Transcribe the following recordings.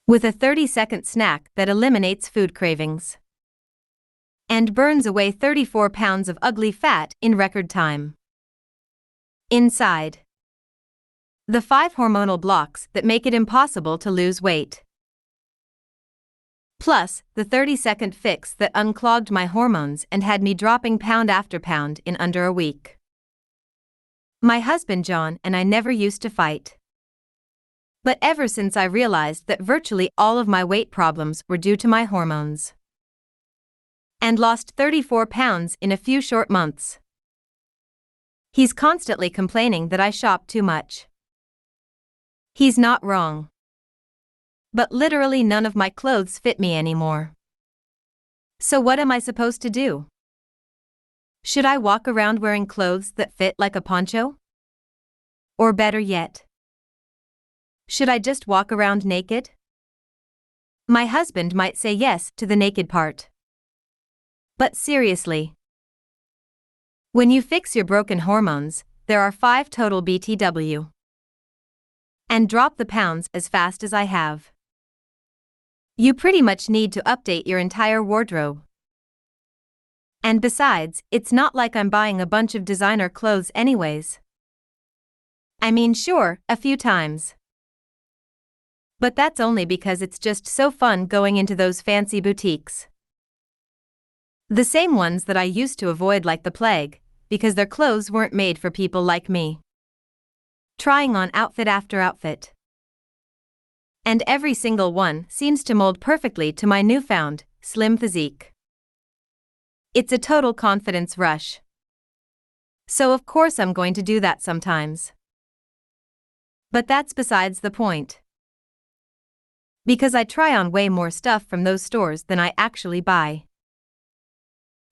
with a 30-second snack that eliminates food cravings and burns away 34 pounds of ugly fat in record time. Inside, the 5 hormonal blocks that make it impossible to lose weight. Plus, the 30-second fix that unclogged my hormones and had me dropping pound after pound in under a week. My husband John and I never used to fight. But ever since I realized that virtually all of my weight problems were due to my hormones, and lost 34 pounds in a few short months. He's constantly complaining that I shop too much. He's not wrong. But literally none of my clothes fit me anymore. So what am I supposed to do? Should I walk around wearing clothes that fit like a poncho? Or better yet, should I just walk around naked? My husband might say yes to the naked part. But seriously, when you fix your broken hormones, there are 5 total BTW. And drop the pounds as fast as I have. You pretty much need to update your entire wardrobe. And besides, it's not like I'm buying a bunch of designer clothes anyways. I mean, sure, a few times. But that's only because it's just so fun going into those fancy boutiques. The same ones that I used to avoid like the plague, because their clothes weren't made for people like me. Trying on outfit after outfit. And every single one seems to mold perfectly to my newfound, slim physique. It's a total confidence rush. So of course I'm going to do that sometimes. But that's besides the point. Because I try on way more stuff from those stores than I actually buy.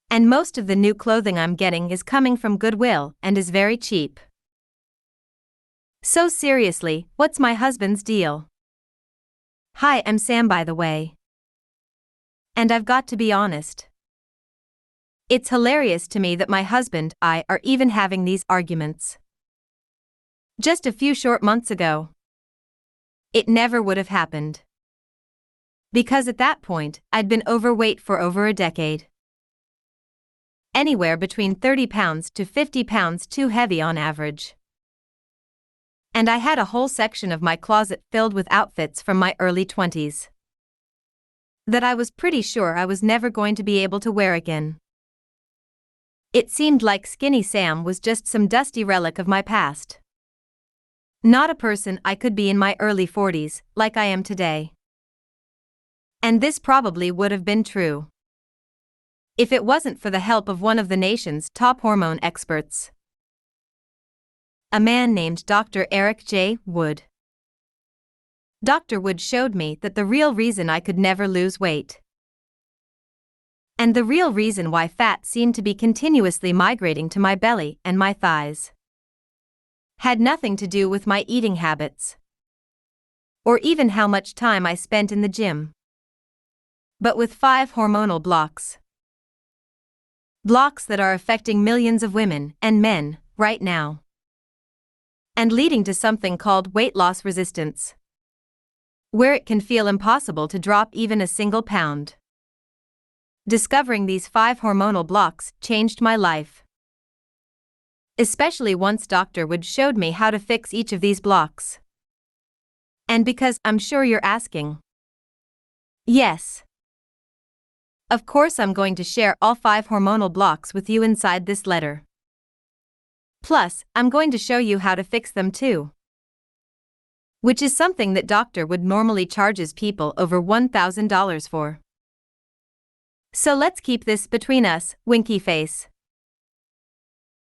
And most of the new clothing I'm getting is coming from Goodwill and is very cheap. So seriously, what's my husband's deal? Hi, I'm Sam by the way. And I've got to be honest. It's hilarious to me that my husband and I are even having these arguments. Just a few short months ago, it never would have happened. Because at that point, I'd been overweight for over a decade. Anywhere between 30 pounds to 50 pounds too heavy on average. And I had a whole section of my closet filled with outfits from my early 20s that I was pretty sure I was never going to be able to wear again. It seemed like Skinny Sam was just some dusty relic of my past. Not a person I could be in my early 40s, like I am today. And this probably would have been true if it wasn't for the help of one of the nation's top hormone experts. A man named Dr. Eric J. Wood. Dr. Wood showed me that the real reason I could never lose weight, and the real reason why fat seemed to be continuously migrating to my belly and my thighs, had nothing to do with my eating habits, or even how much time I spent in the gym, but with 5 hormonal blocks. Blocks that are affecting millions of women and men right now, and leading to something called weight loss resistance, where it can feel impossible to drop even a single pound. Discovering these 5 hormonal blocks changed my life. Especially once Dr. Wood showed me how to fix each of these blocks. And because I'm sure you're asking. Yes. Of course I'm going to share all 5 hormonal blocks with you inside this letter. Plus, I'm going to show you how to fix them too. Which is something that Dr. Wood normally charges people over $1,000 for. So let's keep this between us, winky face.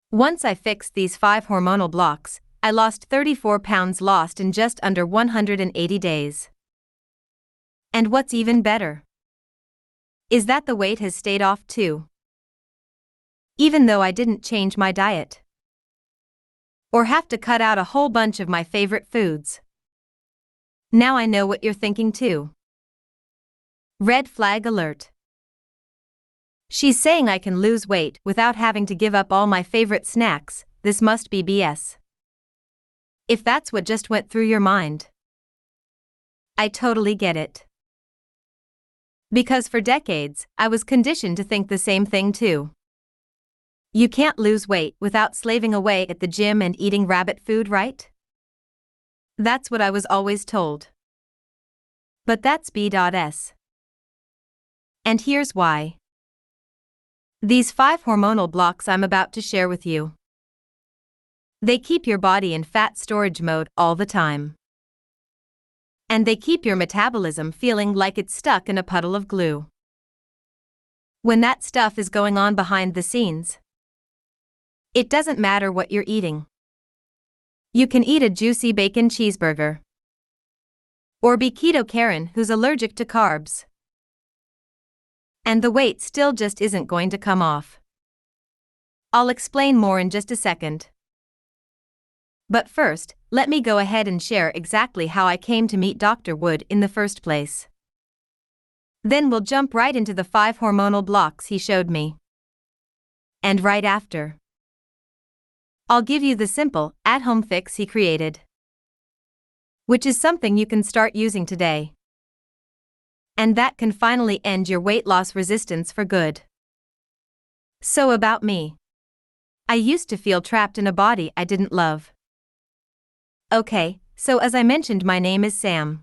Once I fixed these 5 hormonal blocks, I lost 34 pounds lost in just under 180 days. And what's even better is that the weight has stayed off too. Even though I didn't change my diet, or have to cut out a whole bunch of my favorite foods. Now I know what you're thinking too. Red flag alert. She's saying I can lose weight without having to give up all my favorite snacks. This must be BS. If that's what just went through your mind, I totally get it. Because for decades, I was conditioned to think the same thing too. You can't lose weight without slaving away at the gym and eating rabbit food, right? That's what I was always told. But that's BS. And here's why. These 5 hormonal blocks I'm about to share with you. They keep your body in fat storage mode all the time. And they keep your metabolism feeling like it's stuck in a puddle of glue. When that stuff is going on behind the scenes, it doesn't matter what you're eating. You can eat a juicy bacon cheeseburger. Or be keto Karen who's allergic to carbs. And the weight still just isn't going to come off. I'll explain more in just a second. But first, let me go ahead and share exactly how I came to meet Dr. Wood in the first place. Then we'll jump right into the 5 hormonal blocks he showed me. And right after, I'll give you the simple, at-home fix he created, which is something you can start using today. And that can finally end your weight loss resistance for good. So about me. I used to feel trapped in a body I didn't love. Okay, so as I mentioned, my name is Sam.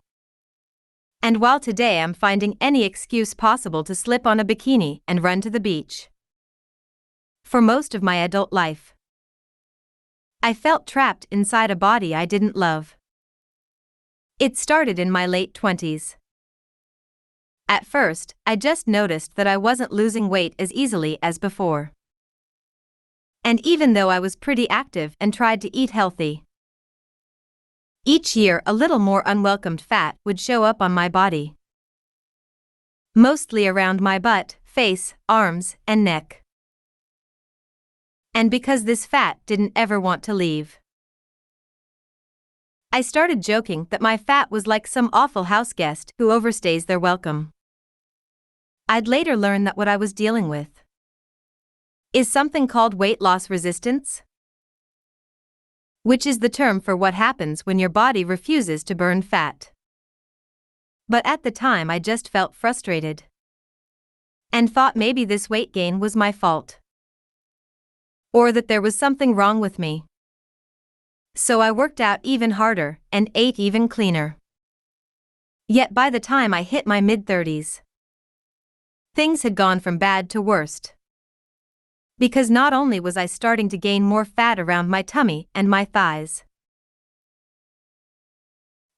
And while today I'm finding any excuse possible to slip on a bikini and run to the beach, for most of my adult life, I felt trapped inside a body I didn't love. It started in my late 20s. At first, I just noticed that I wasn't losing weight as easily as before. And even though I was pretty active and tried to eat healthy, each year a little more unwelcomed fat would show up on my body. Mostly around my butt, face, arms, and neck. And because this fat didn't ever want to leave, I started joking that my fat was like some awful house guest who overstays their welcome. I'd later learn that what I was dealing with is something called weight loss resistance, which is the term for what happens when your body refuses to burn fat. But at the time I just felt frustrated and thought maybe this weight gain was my fault, or that there was something wrong with me. So I worked out even harder and ate even cleaner. Yet by the time I hit my mid-30s, things had gone from bad to worst. Because not only was I starting to gain more fat around my tummy and my thighs,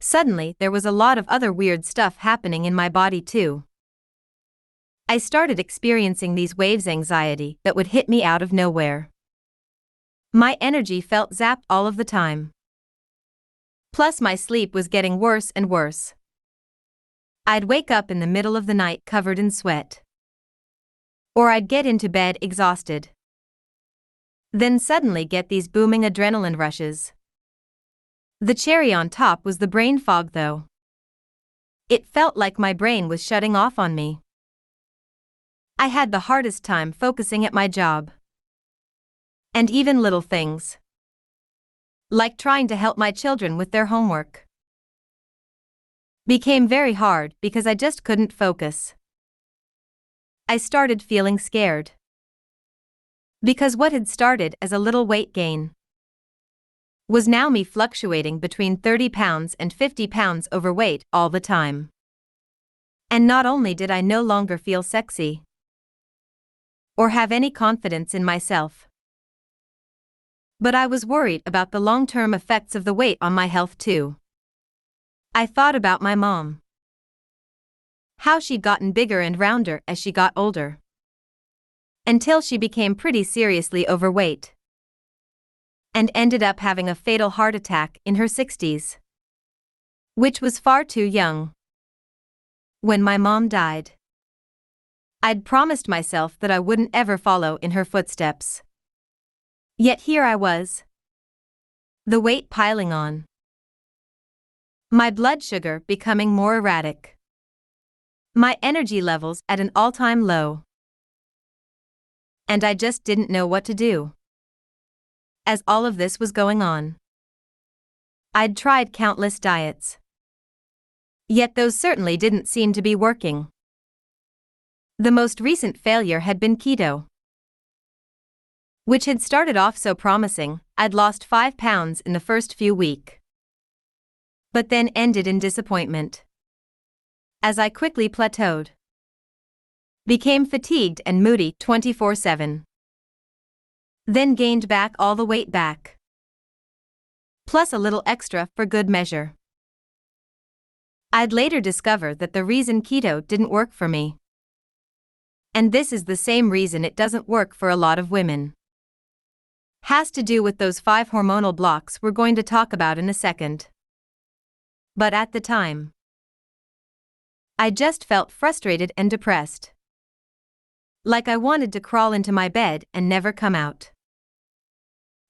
suddenly there was a lot of other weird stuff happening in my body too. I started experiencing these waves anxiety that would hit me out of nowhere. My energy felt zapped all of the time. Plus my sleep was getting worse and worse. I'd wake up in the middle of the night covered in sweat. Or I'd get into bed exhausted. Then suddenly get these booming adrenaline rushes. The cherry on top was the brain fog though. It felt like my brain was shutting off on me. I had the hardest time focusing at my job. And even little things, like trying to help my children with their homework, became very hard because I just couldn't focus. I started feeling scared. Because what had started as a little weight gain was now me fluctuating between 30 pounds and 50 pounds overweight all the time. And not only did I no longer feel sexy or have any confidence in myself, but I was worried about the long-term effects of the weight on my health too. I thought about my mom. How she'd gotten bigger and rounder as she got older, until she became pretty seriously overweight and ended up having a fatal heart attack in her 60s, which was far too young. When my mom died, I'd promised myself that I wouldn't ever follow in her footsteps. Yet here I was, the weight piling on, my blood sugar becoming more erratic, my energy levels at an all-time low. And I just didn't know what to do. As all of this was going on, I'd tried countless diets, Yet those certainly didn't seem to be working. The most recent failure had been keto, which had started off so promising. I'd lost 5 pounds in the first few weeks, but then ended in disappointment, as I quickly plateaued, became fatigued and moody 24/7, then gained back all the weight back, plus a little extra for good measure. I'd later discover that the reason keto didn't work for me, and this is the same reason it doesn't work for a lot of women, has to do with those 5 hormonal blocks we're going to talk about in a second. But at the time, I just felt frustrated and depressed, like I wanted to crawl into my bed and never come out.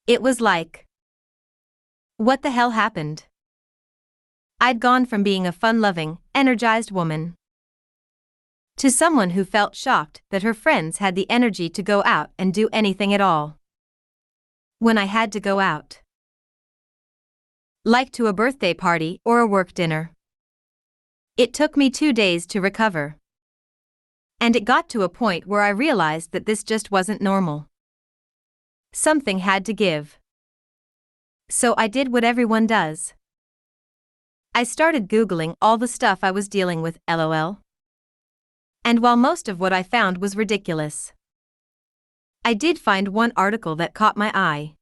It was like, what the hell happened? I'd gone from being a fun-loving, energized woman to someone who felt shocked that her friends had the energy to go out and do anything at all when I had to go out, like to a birthday party or a work dinner. It took me 2 days to recover, and it got to a point where I realized that this just wasn't normal. Something had to give. So I did what everyone does. I started Googling all the stuff I was dealing with, LOL. And while most of what I found was ridiculous, I did find one article that caught my eye.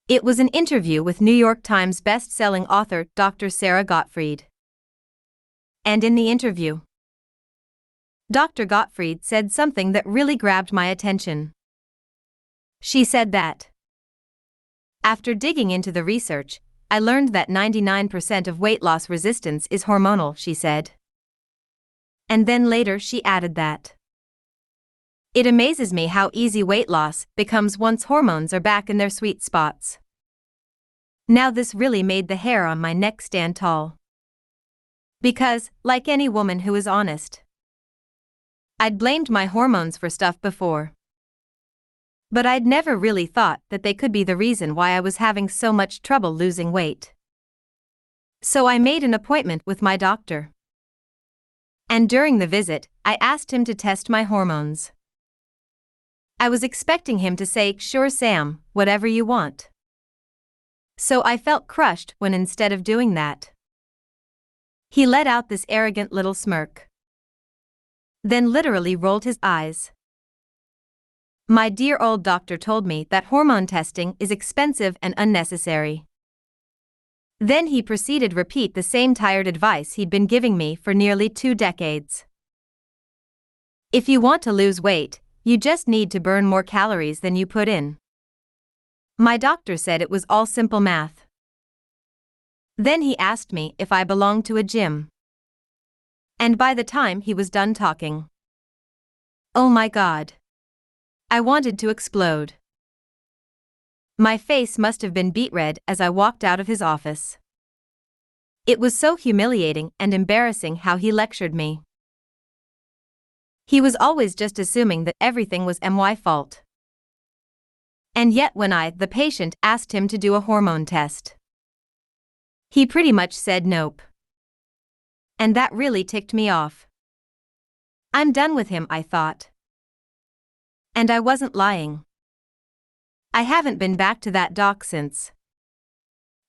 It was an interview with New York Times best-selling author Dr. Sarah Gottfried. And in the interview, Dr. Gottfried said something that really grabbed my attention. She said that, after digging into the research, I learned that 99% of weight loss resistance is hormonal, she said. And then later she added that, it amazes me how easy weight loss becomes once hormones are back in their sweet spots. Now this really made the hair on my neck stand tall. Because, like any woman who is honest, I'd blamed my hormones for stuff before, but I'd never really thought that they could be the reason why I was having so much trouble losing weight. So I made an appointment with my doctor. And during the visit, I asked him to test my hormones. I was expecting him to say, "Sure, Sam, whatever you want." So I felt crushed when instead of doing that, he let out this arrogant little smirk, then literally rolled his eyes. My dear old doctor told me that hormone testing is expensive and unnecessary. Then he proceeded to repeat the same tired advice he'd been giving me for nearly 2 decades. If you want to lose weight, you just need to burn more calories than you put in. My doctor said it was all simple math. Then he asked me if I belonged to a gym. And by the time he was done talking, oh my God, I wanted to explode. My face must have been beet red as I walked out of his office. It was so humiliating and embarrassing how he lectured me. He was always just assuming that everything was my fault. And yet when I, the patient, asked him to do a hormone test, he pretty much said nope. And that really ticked me off. I'm done with him, I thought. And I wasn't lying. I haven't been back to that doc since.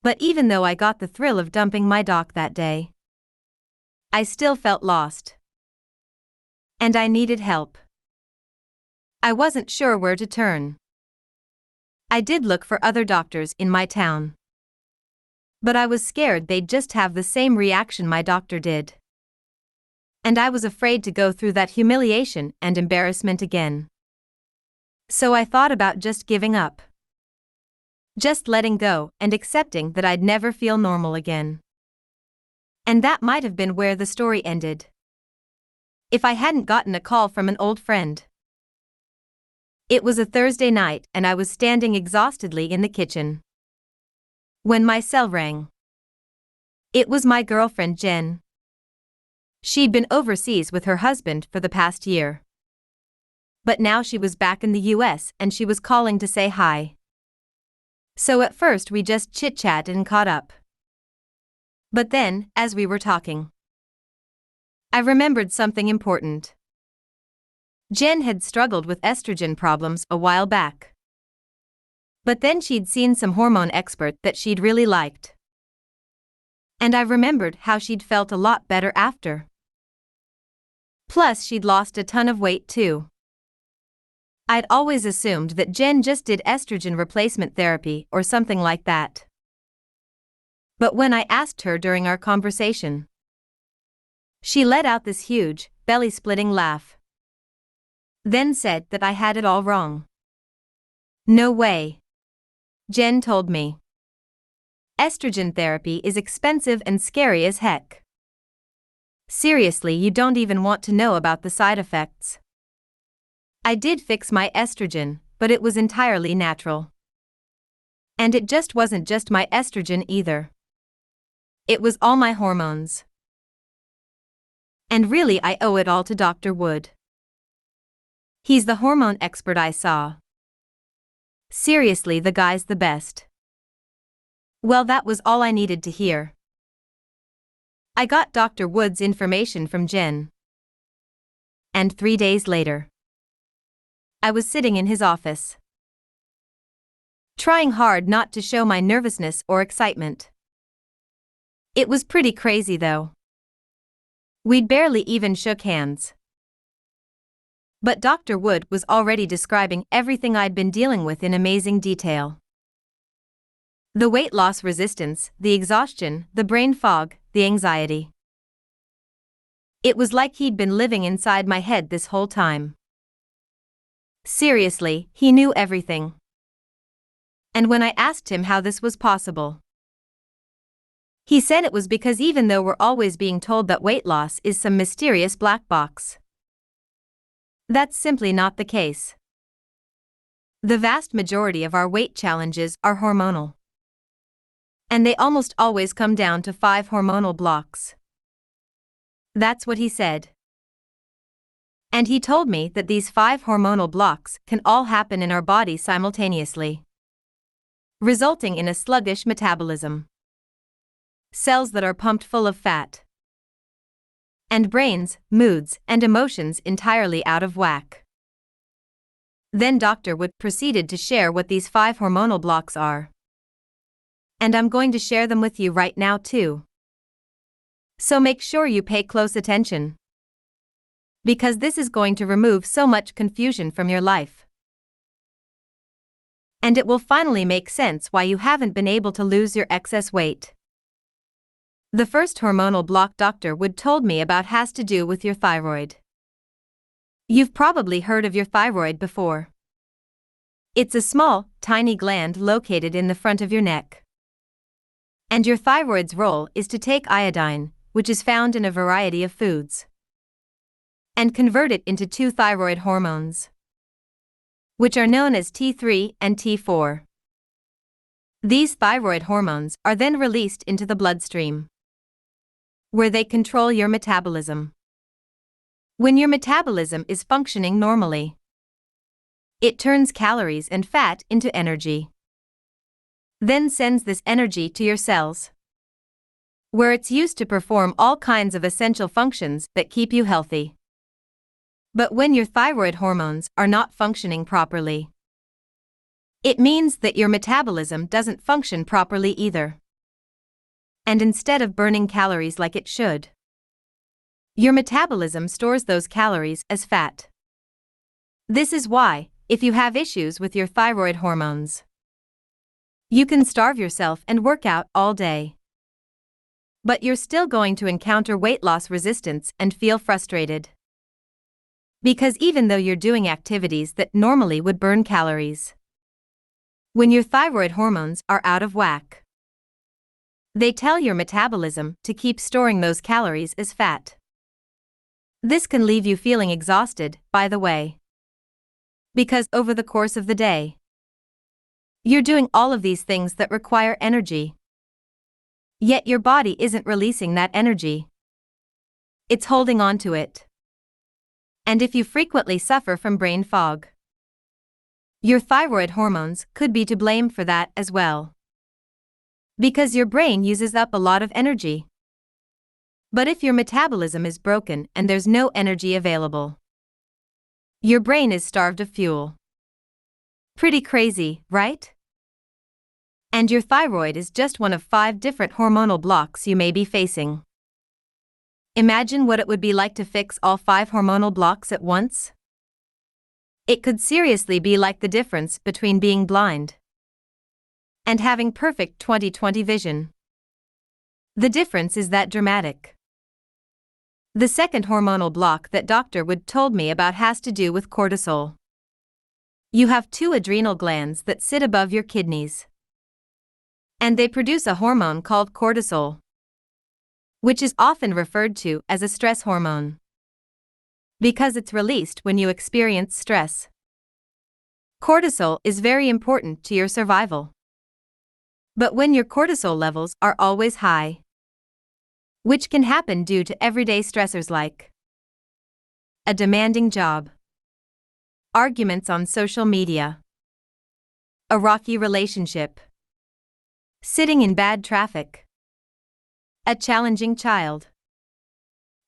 But even though I got the thrill of dumping my doc that day, I still felt lost. And I needed help. I wasn't sure where to turn. I did look for other doctors in my town, but I was scared they'd just have the same reaction my doctor did. And I was afraid to go through that humiliation and embarrassment again. So I thought about just giving up. Just letting go and accepting that I'd never feel normal again. And that might have been where the story ended, if I hadn't gotten a call from an old friend. It was a Thursday night and I was standing exhaustedly in the kitchen when my cell rang. It was my girlfriend Jen. She'd been overseas with her husband for the past year, but now she was back in the US and she was calling to say hi. So at first we just chit-chatted and caught up. But then, as we were talking, I remembered something important. Jen had struggled with estrogen problems a while back. But then she'd seen some hormone expert that she'd really liked. And I remembered how she'd felt a lot better after. Plus, she'd lost a ton of weight too. I'd always assumed that Jen just did estrogen replacement therapy or something like that. But when I asked her during our conversation, she let out this huge, belly-splitting laugh. Then said that I had it all wrong. No way, Jen told me. Estrogen therapy is expensive and scary as heck. Seriously, you don't even want to know about the side effects. I did fix my estrogen, but it was entirely natural. And it just wasn't just my estrogen either. It was all my hormones. And really, I owe it all to Dr. Wood. He's the hormone expert I saw. Seriously, the guy's the best. Well, that was all I needed to hear. I got Dr. Wood's information from Jen. And 3 days later, I was sitting in his office, trying hard not to show my nervousness or excitement. It was pretty crazy though. We'd barely even shook hands. But Dr. Wood was already describing everything I'd been dealing with in amazing detail. The weight loss resistance, the exhaustion, the brain fog, the anxiety. It was like he'd been living inside my head this whole time. Seriously, he knew everything. And when I asked him how this was possible, he said it was because even though we're always being told that weight loss is some mysterious black box, that's simply not the case. The vast majority of our weight challenges are hormonal. And they almost always come down to 5 hormonal blocks. That's what he said. And he told me that these 5 hormonal blocks can all happen in our body simultaneously, resulting in a sluggish metabolism, cells that are pumped full of fat, and brains, moods, and emotions entirely out of whack. Then Dr. Wood proceeded to share what these 5 hormonal blocks are. And I'm going to share them with you right now too. So make sure you pay close attention, because this is going to remove so much confusion from your life. And it will finally make sense why you haven't been able to lose your excess weight. The first hormonal block Dr. Wood told me about has to do with your thyroid. You've probably heard of your thyroid before. It's a small, tiny gland located in the front of your neck. And your thyroid's role is to take iodine, which is found in a variety of foods, and convert it into 2 thyroid hormones, which are known as T3 and T4. These thyroid hormones are then released into the bloodstream, where they control your metabolism. When your metabolism is functioning normally, it turns calories and fat into energy, then sends this energy to your cells, where it's used to perform all kinds of essential functions that keep you healthy. But when your thyroid hormones are not functioning properly, it means that your metabolism doesn't function properly either. And instead of burning calories like it should, your metabolism stores those calories as fat. This is why, if you have issues with your thyroid hormones, you can starve yourself and work out all day, but you're still going to encounter weight loss resistance and feel frustrated. Because even though you're doing activities that normally would burn calories, when your thyroid hormones are out of whack, they tell your metabolism to keep storing those calories as fat. This can leave you feeling exhausted, by the way, because over the course of the day, you're doing all of these things that require energy. Yet your body isn't releasing that energy. It's holding on to it. And if you frequently suffer from brain fog, your thyroid hormones could be to blame for that as well. Because your brain uses up a lot of energy. But if your metabolism is broken and there's no energy available, your brain is starved of fuel. Pretty crazy, right? And your thyroid is just one of 5 different hormonal blocks you may be facing. Imagine what it would be like to fix all 5 hormonal blocks at once. It could seriously be like the difference between being blind and having perfect 20/20 vision. The difference is that dramatic. The second hormonal block that Dr. Wood told me about has to do with cortisol. You have 2 adrenal glands that sit above your kidneys, and they produce a hormone called cortisol, which is often referred to as a stress hormone, because it's released when you experience stress. Cortisol is very important to your survival. But when your cortisol levels are always high, which can happen due to everyday stressors like a demanding job, arguments on social media, a rocky relationship, sitting in bad traffic, a challenging child,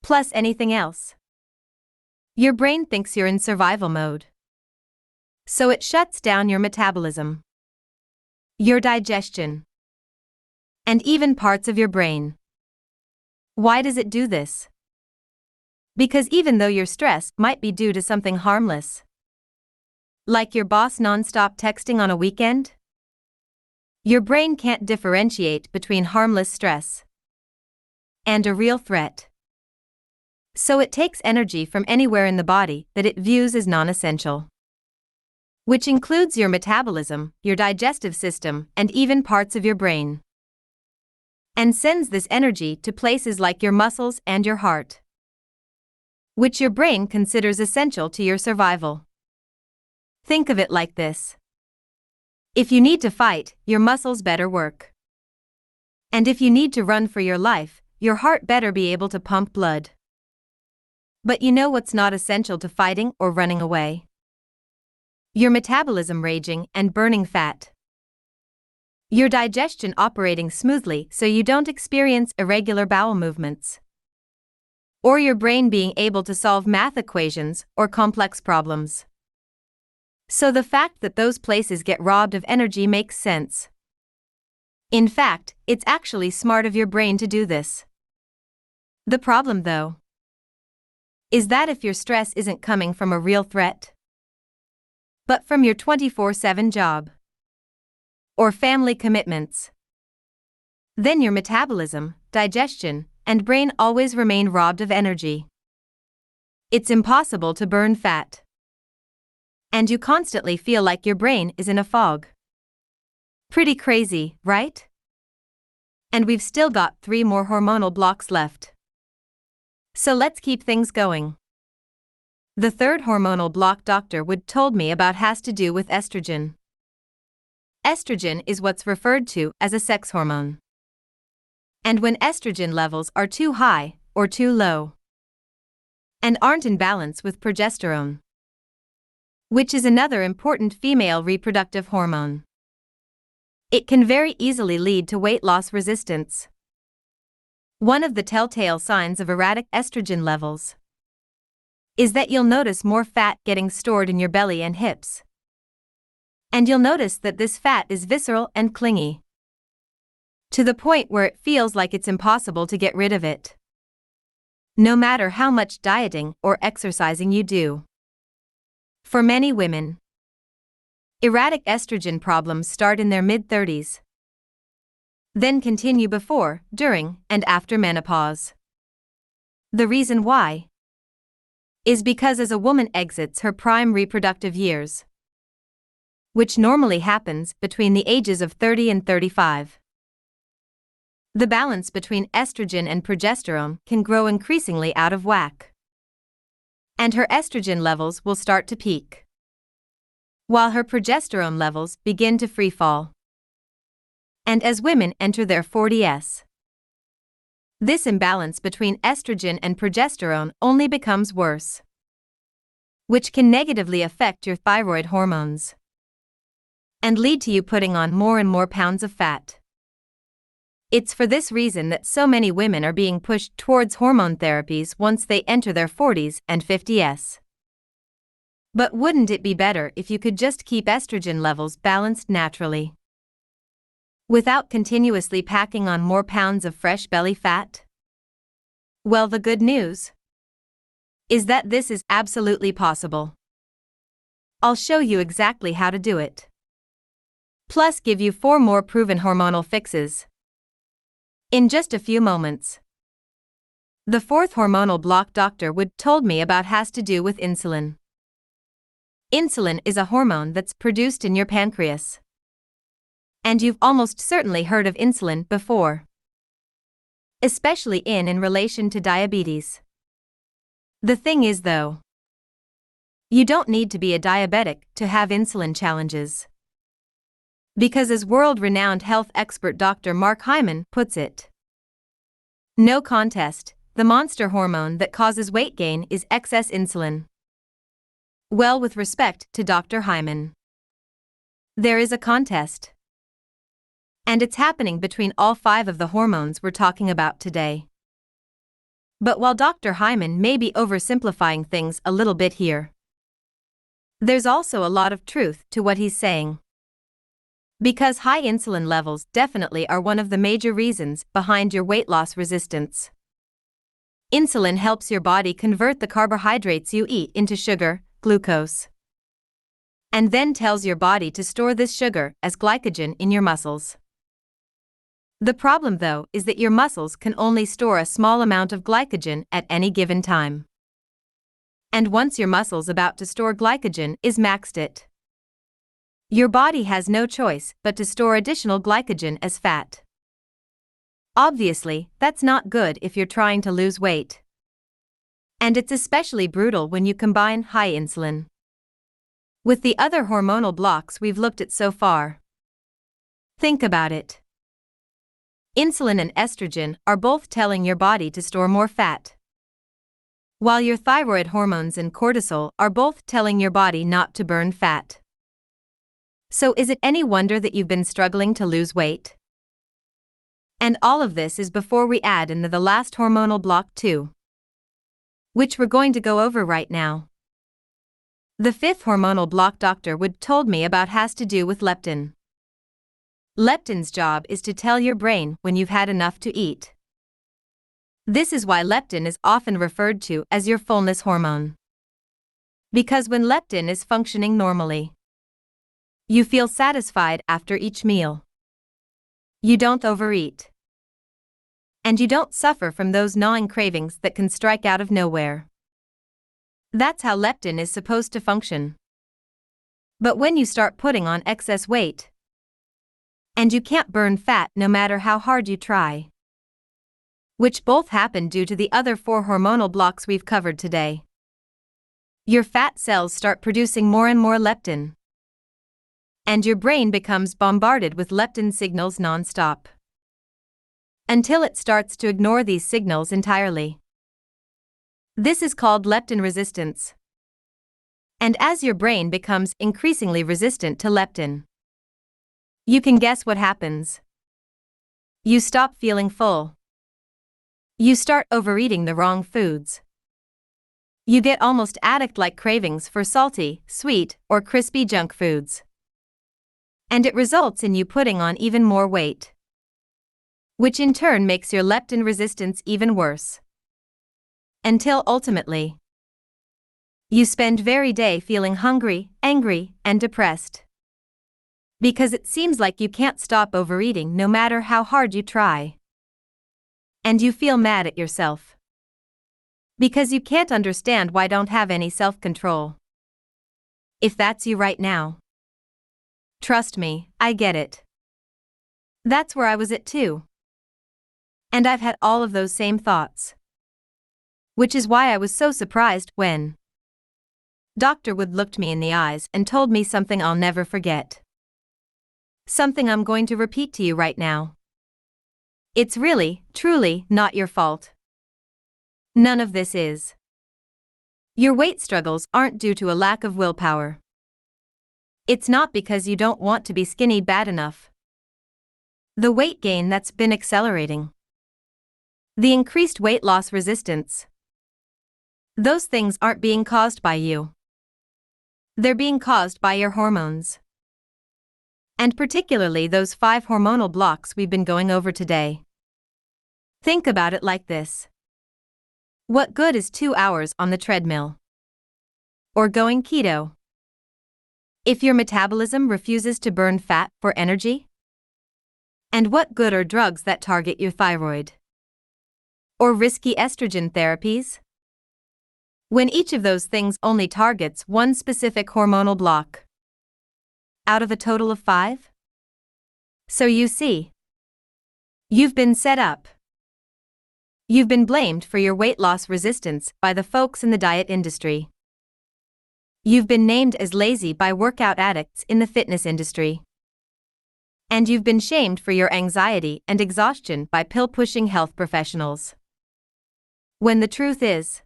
plus anything else, your brain thinks you're in survival mode. So it shuts down your metabolism, your digestion, and even parts of your brain. Why does it do this? Because even though your stress might be due to something harmless, like your boss non-stop texting on a weekend, your brain can't differentiate between harmless stress and a real threat. So it takes energy from anywhere in the body that it views as non-essential, which includes your metabolism, your digestive system, and even parts of your brain, and sends this energy to places like your muscles and your heart, which your brain considers essential to your survival. Think of it like this. If you need to fight, your muscles better work. And if you need to run for your life, your heart better be able to pump blood. But you know what's not essential to fighting or running away? Your metabolism raging and burning fat. Your digestion operating smoothly so you don't experience irregular bowel movements. Or your brain being able to solve math equations or complex problems. So the fact that those places get robbed of energy makes sense. In fact, it's actually smart of your brain to do this. The problem, though, is that if your stress isn't coming from a real threat, but from your 24/7 job or family commitments, then your metabolism, digestion, and brain always remain robbed of energy. It's impossible to burn fat, and you constantly feel like your brain is in a fog. Pretty crazy, right? And we've still got 3 more hormonal blocks left. So let's keep things going. The third hormonal block Dr. Wood told me about has to do with estrogen. Estrogen is what's referred to as a sex hormone. And when estrogen levels are too high or too low, and aren't in balance with progesterone, which is another important female reproductive hormone, it can very easily lead to weight loss resistance. One of the telltale signs of erratic estrogen levels is that you'll notice more fat getting stored in your belly and hips. And you'll notice that this fat is visceral and clingy, to the point where it feels like it's impossible to get rid of it, no matter how much dieting or exercising you do. For many women, erratic estrogen problems start in their mid-30s, then continue before, during, and after menopause. The reason why is because as a woman exits her prime reproductive years, which normally happens between the ages of 30 and 35, the balance between estrogen and progesterone can grow increasingly out of whack, and her estrogen levels will start to peak, while her progesterone levels begin to freefall. And as women enter their 40s, this imbalance between estrogen and progesterone only becomes worse, which can negatively affect your thyroid hormones and lead to you putting on more and more pounds of fat. It's for this reason that so many women are being pushed towards hormone therapies once they enter their 40s and 50s. But wouldn't it be better if you could just keep estrogen levels balanced naturally, without continuously packing on more pounds of fresh belly fat? Well, the good news is that this is absolutely possible. I'll show you exactly how to do it. Plus give you 4 more proven hormonal fixes in just a few moments. The 4th hormonal block Dr. Wood told me about has to do with insulin. Insulin is a hormone that's produced in your pancreas. And you've almost certainly heard of insulin before, especially in relation to diabetes. The thing is though, you don't need to be a diabetic to have insulin challenges. Because as world-renowned health expert Dr. Mark Hyman puts it, no contest, the monster hormone that causes weight gain is excess insulin. Well, with respect to Dr. Hyman, there is a contest. And it's happening between all 5 of the hormones we're talking about today. But while Dr. Hyman may be oversimplifying things a little bit here, there's also a lot of truth to what he's saying. Because high insulin levels definitely are one of the major reasons behind your weight loss resistance. Insulin helps your body convert the carbohydrates you eat into sugar, glucose, and then tells your body to store this sugar as glycogen in your muscles. The problem though is that your muscles can only store a small amount of glycogen at any given time. And once your muscle's about to store glycogen is maxed it, your body has no choice but to store additional glycogen as fat. Obviously, that's not good if you're trying to lose weight. And it's especially brutal when you combine high insulin with the other hormonal blocks we've looked at so far. Think about it. Insulin and estrogen are both telling your body to store more fat, while your thyroid hormones and cortisol are both telling your body not to burn fat. So is it any wonder that you've been struggling to lose weight? And all of this is before we add in the last hormonal block too, which we're going to go over right now. The 5th hormonal block Dr. Wood told me about has to do with leptin. Leptin's job is to tell your brain when you've had enough to eat. This is why leptin is often referred to as your fullness hormone. Because when leptin is functioning normally, you feel satisfied after each meal. You don't overeat. And you don't suffer from those gnawing cravings that can strike out of nowhere. That's how leptin is supposed to function. But when you start putting on excess weight, and you can't burn fat no matter how hard you try, which both happen due to the other 4 hormonal blocks we've covered today, your fat cells start producing more and more leptin. And your brain becomes bombarded with leptin signals non-stop, until it starts to ignore these signals entirely. This is called leptin resistance. And as your brain becomes increasingly resistant to leptin, you can guess what happens. You stop feeling full. You start overeating the wrong foods. You get almost addict-like cravings for salty, sweet, or crispy junk foods. And it results in you putting on even more weight, which in turn makes your leptin resistance even worse. Until ultimately, you spend every day feeling hungry, angry, and depressed. Because it seems like you can't stop overeating no matter how hard you try. And you feel mad at yourself, because you can't understand why you don't have any self-control. If that's you right now, trust me, I get it. That's where I was at too. And I've had all of those same thoughts. Which is why I was so surprised when Dr. Wood looked me in the eyes and told me something I'll never forget. Something I'm going to repeat to you right now. It's really, truly, not your fault. None of this is. Your weight struggles aren't due to a lack of willpower. It's not because you don't want to be skinny bad enough. The weight gain that's been accelerating. The increased weight loss resistance. Those things aren't being caused by you. They're being caused by your hormones. And particularly those 5 hormonal blocks we've been going over today. Think about it like this. What good is 2 hours on the treadmill? Or going keto? If your metabolism refuses to burn fat for energy? And what good are drugs that target your thyroid? Or risky estrogen therapies? When each of those things only targets one specific hormonal block. Out of a total of 5? So you see, you've been set up. You've been blamed for your weight loss resistance by the folks in the diet industry. You've been named as lazy by workout addicts in the fitness industry. And you've been shamed for your anxiety and exhaustion by pill-pushing health professionals. When the truth is,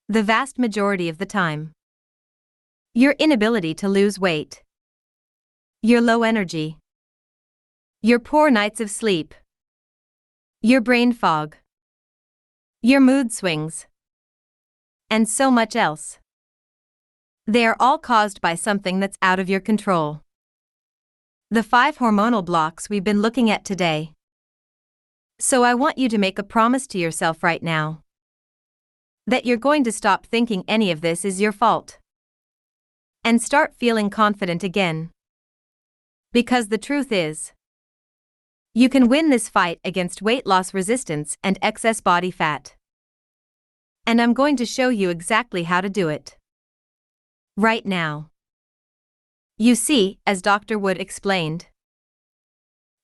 the vast majority of the time, your inability to lose weight, your low energy, your poor nights of sleep, your brain fog, your mood swings, and so much else. They are all caused by something that's out of your control. The 5 hormonal blocks we've been looking at today. So I want you to make a promise to yourself right now that you're going to stop thinking any of this is your fault and start feeling confident again. Because the truth is, you can win this fight against weight loss resistance and excess body fat. And I'm going to show you exactly how to do it. Right now. You see, as Dr. Wood explained,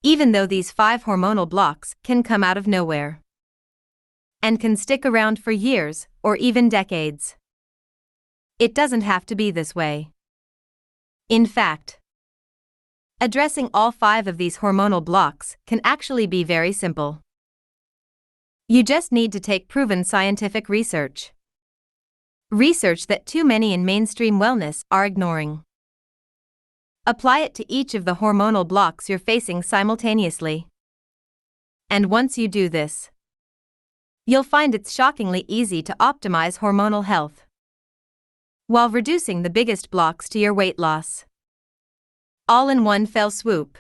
even though these 5 hormonal blocks can come out of nowhere and can stick around for years or even decades, it doesn't have to be this way. In fact, addressing all 5 of these hormonal blocks can actually be very simple. You just need to take proven scientific research. Research that too many in mainstream wellness are ignoring. Apply it to each of the hormonal blocks you're facing simultaneously. And once you do this, you'll find it's shockingly easy to optimize hormonal health while reducing the biggest blocks to your weight loss, all in one fell swoop.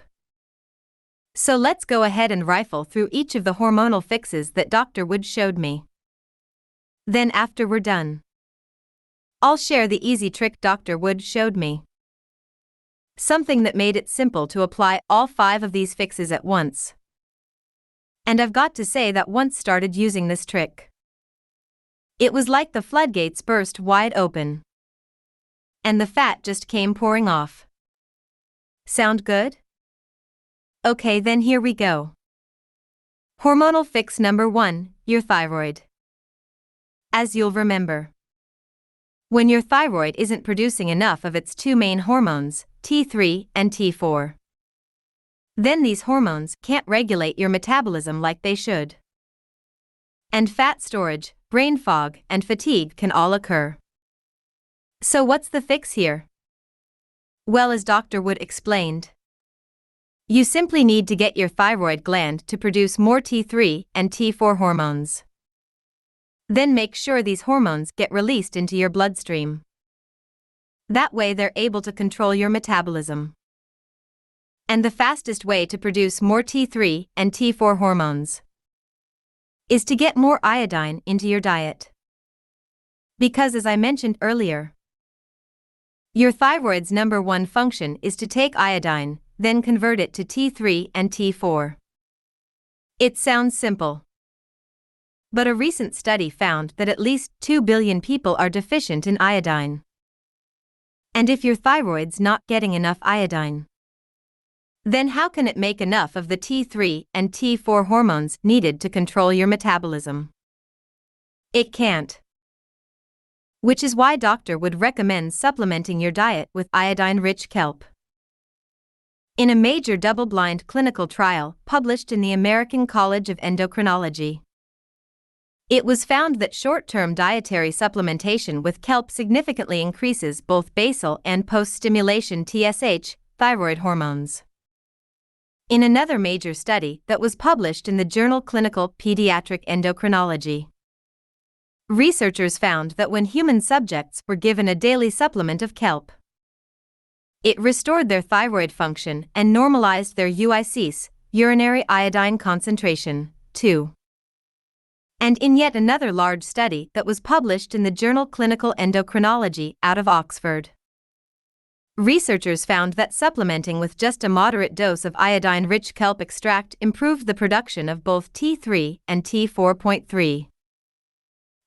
So let's go ahead and rifle through each of the hormonal fixes that Dr. Wood showed me. Then after we're done, I'll share the easy trick Dr. Wood showed me. Something that made it simple to apply all 5 of these fixes at once. And I've got to say that once started using this trick, it was like the floodgates burst wide open. And the fat just came pouring off. Sound good? Okay, then here we go. Hormonal fix number 1, your thyroid. As you'll remember, when your thyroid isn't producing enough of its 2 main hormones, T3 and T4, then these hormones can't regulate your metabolism like they should. And fat storage, brain fog, and fatigue can all occur. So what's the fix here? Well, as Dr. Wood explained, you simply need to get your thyroid gland to produce more T3 and T4 hormones. Then make sure these hormones get released into your bloodstream. That way they're able to control your metabolism. And the fastest way to produce more T3 and T4 hormones is to get more iodine into your diet. Because as I mentioned earlier, your thyroid's number 1 function is to take iodine, then convert it to T3 and T4. It sounds simple. But a recent study found that at least 2 billion people are deficient in iodine. And if your thyroid's not getting enough iodine, then how can it make enough of the T3 and T4 hormones needed to control your metabolism? It can't. Which is why Dr. Would recommend supplementing your diet with iodine-rich kelp. In a major double-blind clinical trial published in the American College of Endocrinology, it was found that short-term dietary supplementation with kelp significantly increases both basal and post-stimulation TSH, thyroid hormones. In another major study that was published in the journal Clinical Pediatric Endocrinology, researchers found that when human subjects were given a daily supplement of kelp, it restored their thyroid function and normalized their UICs, urinary iodine concentration, too. And in yet another large study that was published in the journal Clinical Endocrinology out of Oxford, researchers found that supplementing with just a moderate dose of iodine-rich kelp extract improved the production of both T3 and T4.3.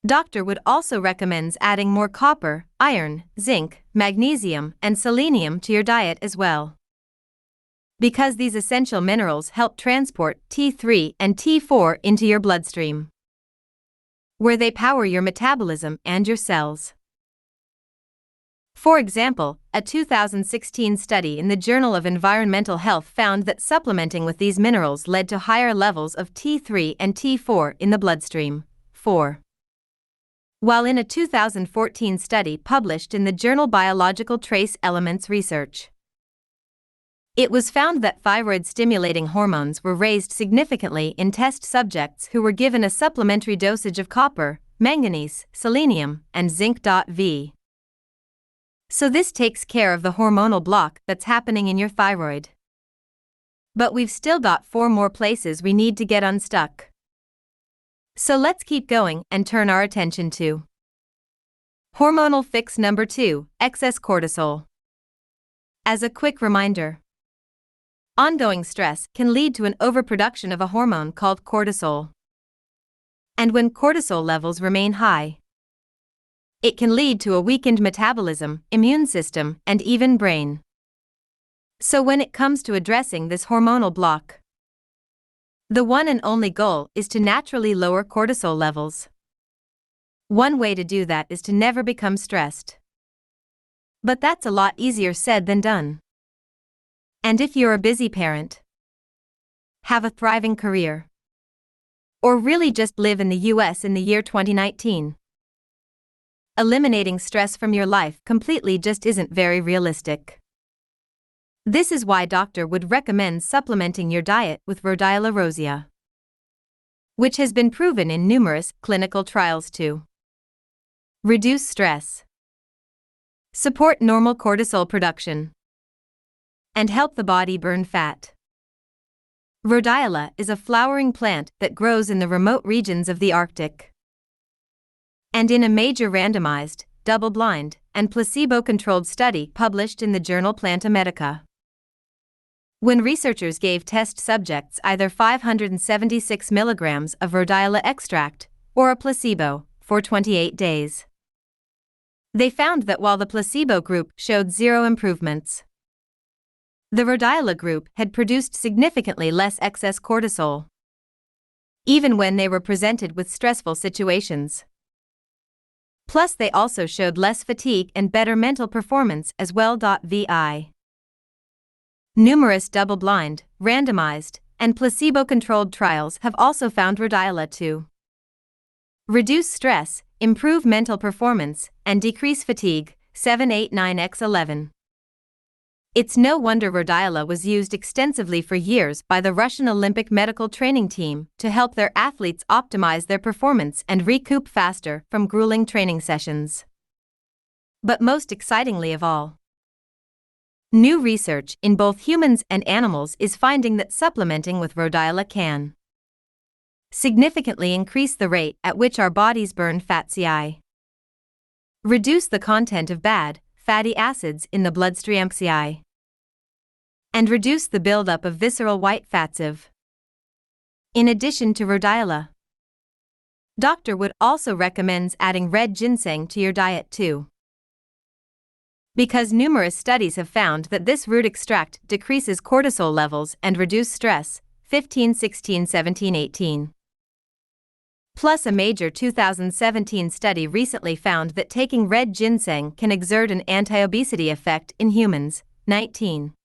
Doctor Wood also recommends adding more copper, iron, zinc, magnesium, and selenium to your diet as well, because these essential minerals help transport T3 and T4 into your bloodstream, where they power your metabolism and your cells. For example, a 2016 study in the Journal of Environmental Health found that supplementing with these minerals led to higher levels of T3 and T4 in the bloodstream. 4. While in a 2014 study published in the journal Biological Trace Elements Research, it was found that thyroid-stimulating hormones were raised significantly in test subjects who were given a supplementary dosage of copper, manganese, selenium, and zinc.V. So this takes care of the hormonal block that's happening in your thyroid. But we've still got 4 more places we need to get unstuck. So let's keep going and turn our attention to hormonal fix number 2, excess cortisol. As a quick reminder, ongoing stress can lead to an overproduction of a hormone called cortisol. And when cortisol levels remain high, it can lead to a weakened metabolism, immune system, and even brain. So when it comes to addressing this hormonal block, the one and only goal is to naturally lower cortisol levels. One way to do that is to never become stressed. But that's a lot easier said than done. And if you're a busy parent, have a thriving career, or really just live in the US in the year 2019, eliminating stress from your life completely just isn't very realistic. This is why Dr. Wood recommends supplementing your diet with rhodiola rosea, which has been proven in numerous clinical trials to reduce stress, support normal cortisol production, and help the body burn fat. Rhodiola is a flowering plant that grows in the remote regions of the Arctic. And in a major randomized, double-blind, and placebo-controlled study published in the journal Planta Medica, when researchers gave test subjects either 576 milligrams of rhodiola extract or a placebo for 28 days, they found that while the placebo group showed 0 improvements, the rhodiola group had produced significantly less excess cortisol, even when they were presented with stressful situations. Plus, they also showed less fatigue and better mental performance as well. Vi. Numerous double-blind, randomized, and placebo-controlled trials have also found rhodiola to reduce stress, improve mental performance, and decrease fatigue. 789x11. It's no wonder rhodiola was used extensively for years by the Russian Olympic medical training team to help their athletes optimize their performance and recoup faster from grueling training sessions. But most excitingly of all, new research in both humans and animals is finding that supplementing with rhodiola can significantly increase the rate at which our bodies burn fat, reduce the content of bad, fatty acids in the bloodstream, and reduce the buildup of visceral white fats. In addition to rhodiola, Dr. Wood also recommends adding red ginseng to your diet too, because numerous studies have found that this root extract decreases cortisol levels and reduce stress. 15, 16, 17, 18. Plus, a major 2017 study recently found that taking red ginseng can exert an anti-obesity effect in humans. 19.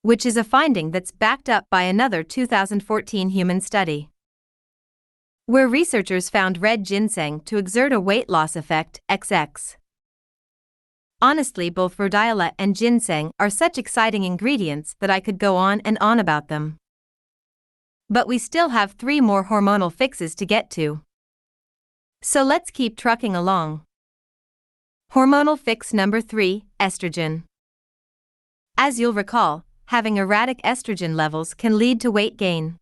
Which is a finding that's backed up by another 2014 human study, where researchers found red ginseng to exert a weight loss effect. XX. Honestly, both rhodiola and ginseng are such exciting ingredients that I could go on and on about them. But we still have 3 more hormonal fixes to get to. So let's keep trucking along. Hormonal fix number 3, estrogen. As you'll recall, having erratic estrogen levels can lead to weight gain.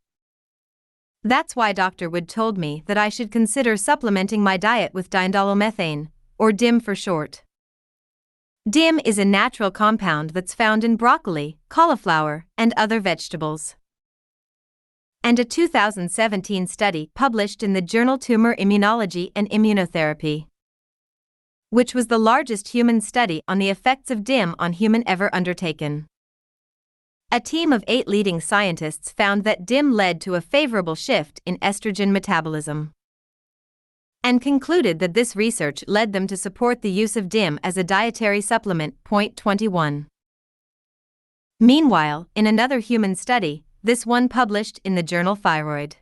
That's why Dr. Wood told me that I should consider supplementing my diet with diindolylmethane, or DIM for short. DIM is a natural compound that's found in broccoli, cauliflower, and other vegetables. And a 2017 study published in the journal Tumor Immunology and Immunotherapy, which was the largest human study on the effects of DIM on human ever undertaken. A team of 8 leading scientists found that DIM led to a favorable shift in estrogen metabolism, and concluded that this research led them to support the use of DIM as a dietary supplement. Point 21. Meanwhile, in another human study, this one published in the journal Thyroid,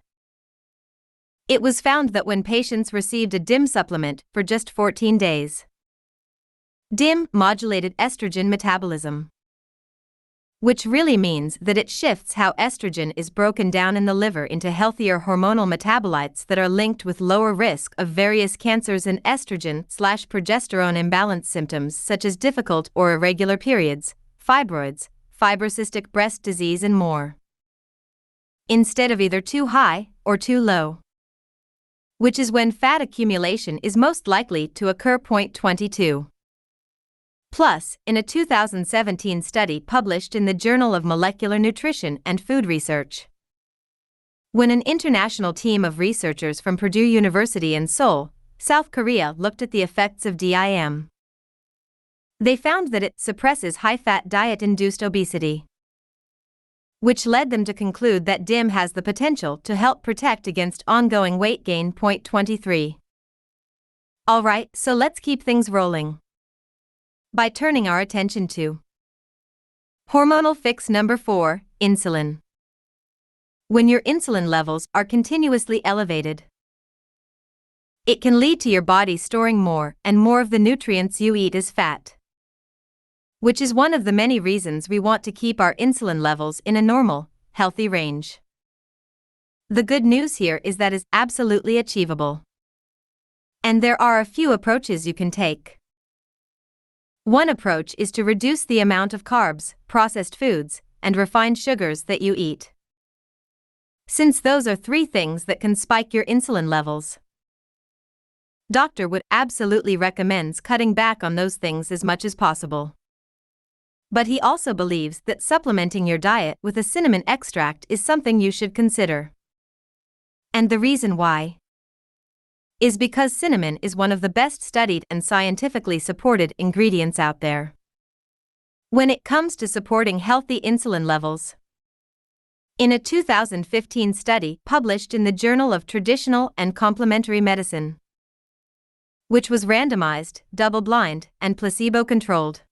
it was found that when patients received a DIM supplement for just 14 days, DIM modulated estrogen metabolism, which really means that it shifts how estrogen is broken down in the liver into healthier hormonal metabolites that are linked with lower risk of various cancers and estrogen/progesterone imbalance symptoms such as difficult or irregular periods, fibroids, fibrocystic breast disease, and more, instead of either too high or too low, which is when fat accumulation is most likely to occur. Point 22. Plus, in a 2017 study published in the Journal of Molecular Nutrition and Food Research, when an international team of researchers from Purdue University in Seoul, South Korea, looked at the effects of DIM, they found that it suppresses high-fat diet-induced obesity, which led them to conclude that DIM has the potential to help protect against ongoing weight gain. Point 23. Alright, so let's keep things rolling by turning our attention to hormonal fix number 4, insulin. When your insulin levels are continuously elevated, it can lead to your body storing more and more of the nutrients you eat as fat, which is one of the many reasons we want to keep our insulin levels in a normal, healthy range. The good news here is that is absolutely achievable, and there are a few approaches you can take. One approach is to reduce the amount of carbs, processed foods, and refined sugars that you eat, since those are 3 things that can spike your insulin levels. Dr. Wood absolutely recommends cutting back on those things as much as possible. But he also believes that supplementing your diet with a cinnamon extract is something you should consider. And the reason why is because cinnamon is one of the best studied and scientifically supported ingredients out there when it comes to supporting healthy insulin levels. In a 2015 study published in the Journal of Traditional and Complementary Medicine, which was randomized, double-blind, and placebo-controlled,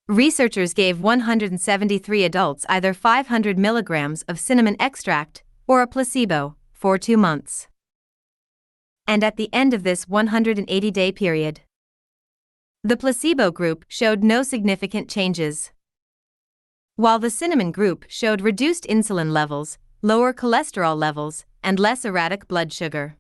researchers gave 173 adults either 500 milligrams of cinnamon extract or a placebo for 2 months. And at the end of this 180-day period, the placebo group showed no significant changes, while the cinnamon group showed reduced insulin levels, lower cholesterol levels, and less erratic blood sugar.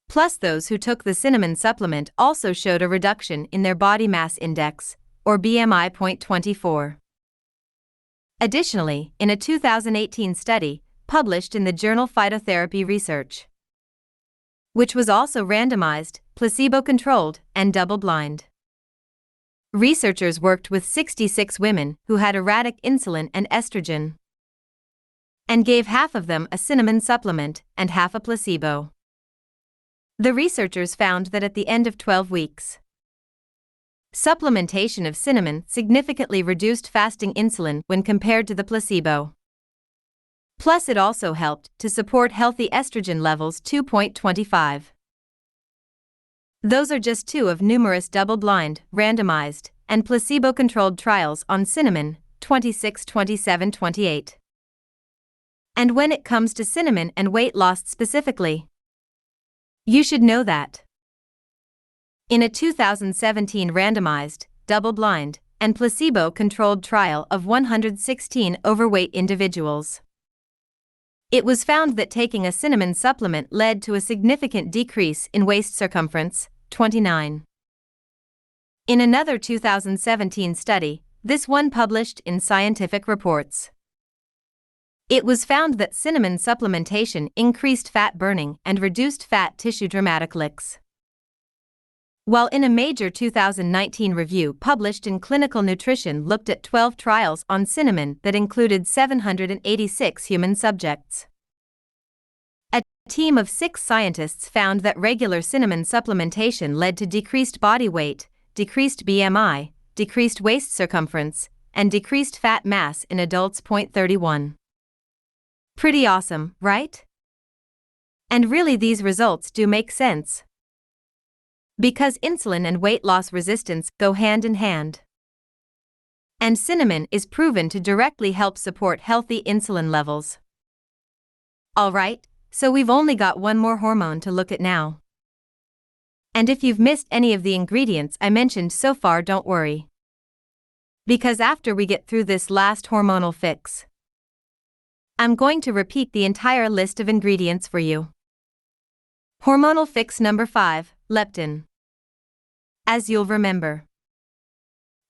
Plus, those who took the cinnamon supplement also showed a reduction in their body mass index, or BMI. Point 24. Additionally, in a 2018 study published in the journal Phytotherapy Research, which was also randomized, placebo-controlled, and double-blind, researchers worked with 66 women who had erratic insulin and estrogen, and gave half of them a cinnamon supplement and half a placebo. The researchers found that at the end of 12 weeks, supplementation of cinnamon significantly reduced fasting insulin when compared to the placebo. Plus, it also helped to support healthy estrogen levels. 2.25. Those are just 2 of numerous double-blind, randomized, and placebo-controlled trials on cinnamon. 26, 27, 28. And when it comes to cinnamon and weight loss specifically, you should know that In a 2017 randomized, double-blind, and placebo-controlled trial of 116 overweight individuals, it was found that taking a cinnamon supplement led to a significant decrease in waist circumference, 29. In another 2017 study, this one published in Scientific Reports, it was found that cinnamon supplementation increased fat burning and reduced fat tissue dramatically. While in a major 2019 review published in Clinical Nutrition looked at 12 trials on cinnamon that included 786 human subjects. A team of 6 scientists found that regular cinnamon supplementation led to decreased body weight, decreased BMI, decreased waist circumference, and decreased fat mass in adults. 31. Pretty awesome, right? And really these results do make sense, because insulin and weight loss resistance go hand in hand. And cinnamon is proven to directly help support healthy insulin levels. Alright, so we've only got one more hormone to look at now. And if you've missed any of the ingredients I mentioned so far, don't worry, because after we get through this last hormonal fix, I'm going to repeat the entire list of ingredients for you. Hormonal fix number 5, leptin. As you'll remember,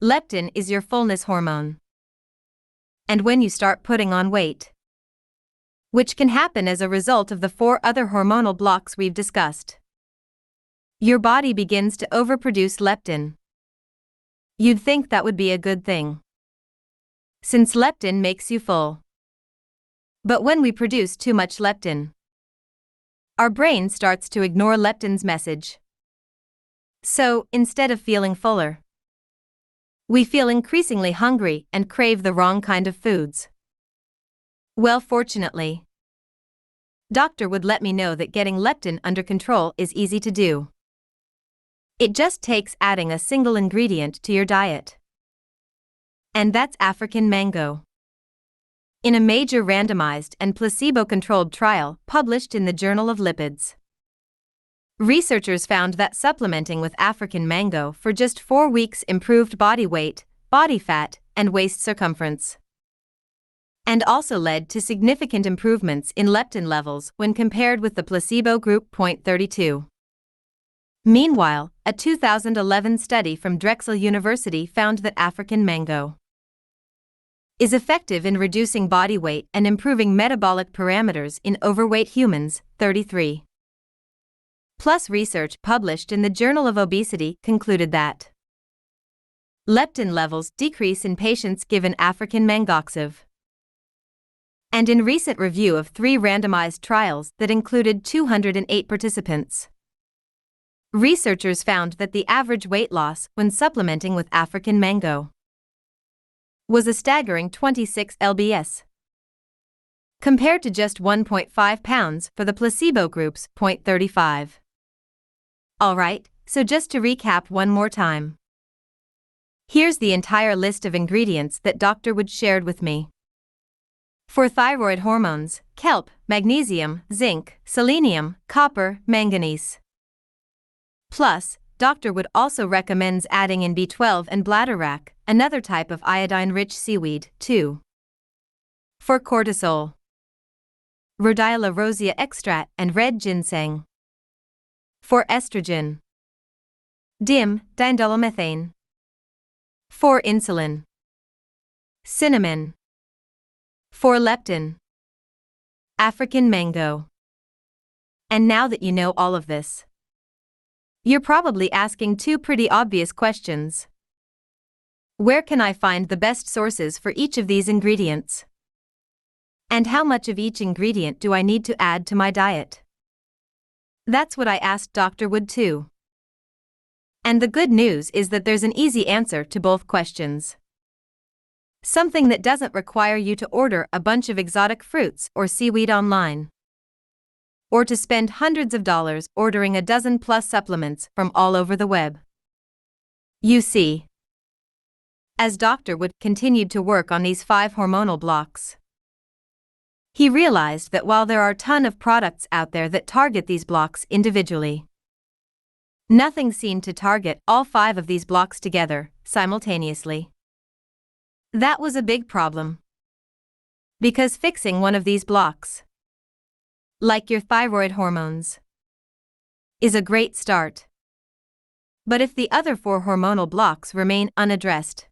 leptin is your fullness hormone. And when you start putting on weight, which can happen as a result of the 4 other hormonal blocks we've discussed, your body begins to overproduce leptin. You'd think that would be a good thing, since leptin makes you full. But when we produce too much leptin, our brain starts to ignore leptin's message. So, instead of feeling fuller, we feel increasingly hungry and crave the wrong kind of foods. Well, fortunately, Doctor would let me know that getting leptin under control is easy to do. It just takes adding a single ingredient to your diet. And that's African mango. In a major randomized and placebo-controlled trial published in the Journal of Lipids, researchers found that supplementing with African mango for just 4 weeks improved body weight, body fat, and waist circumference, and also led to significant improvements in leptin levels when compared with the placebo group. 32. Meanwhile, a 2011 study from Drexel University found that African mango is effective in reducing body weight and improving metabolic parameters in overweight humans. 33. Plus, research published in the Journal of Obesity concluded that leptin levels decrease in patients given African mangoxib. And in recent review of 3 randomized trials that included 208 participants, researchers found that the average weight loss when supplementing with African mango was a staggering 26 lbs, compared to just 1.5 pounds for the placebo groups. 35. Alright, so just to recap one more time, here's the entire list of ingredients that Dr. Wood shared with me. For thyroid hormones: kelp, magnesium, zinc, selenium, copper, manganese. Plus, Dr. Wood also recommends adding in B12 and bladderwrack, another type of iodine-rich seaweed, too. For cortisol: rhodiola rosea extract and red ginseng. For estrogen: diindolylmethane. For insulin: cinnamon. For leptin: African mango. And now that you know all of this, you're probably asking 2 pretty obvious questions. Where can I find the best sources for each of these ingredients? And how much of each ingredient do I need to add to my diet? That's what I asked Dr. Wood too. And the good news is that there's an easy answer to both questions. Something that doesn't require you to order a bunch of exotic fruits or seaweed online, or to spend hundreds of dollars ordering a dozen plus supplements from all over the web. You see, as Dr. Wood continued to work on these 5 hormonal blocks, he realized that while there are a ton of products out there that target these blocks individually, Nothing seemed to target all 5 of these blocks together, simultaneously. That was a big problem. Because fixing one of these blocks, like your thyroid hormones, is a great start. But if the other 4 hormonal blocks remain unaddressed,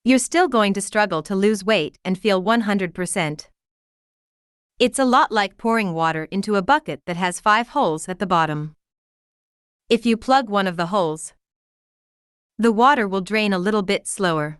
you're still going to struggle to lose weight and feel 100%. It's a lot like pouring water into a bucket that has 5 holes at the bottom. If you plug one of the holes, the water will drain a little bit slower.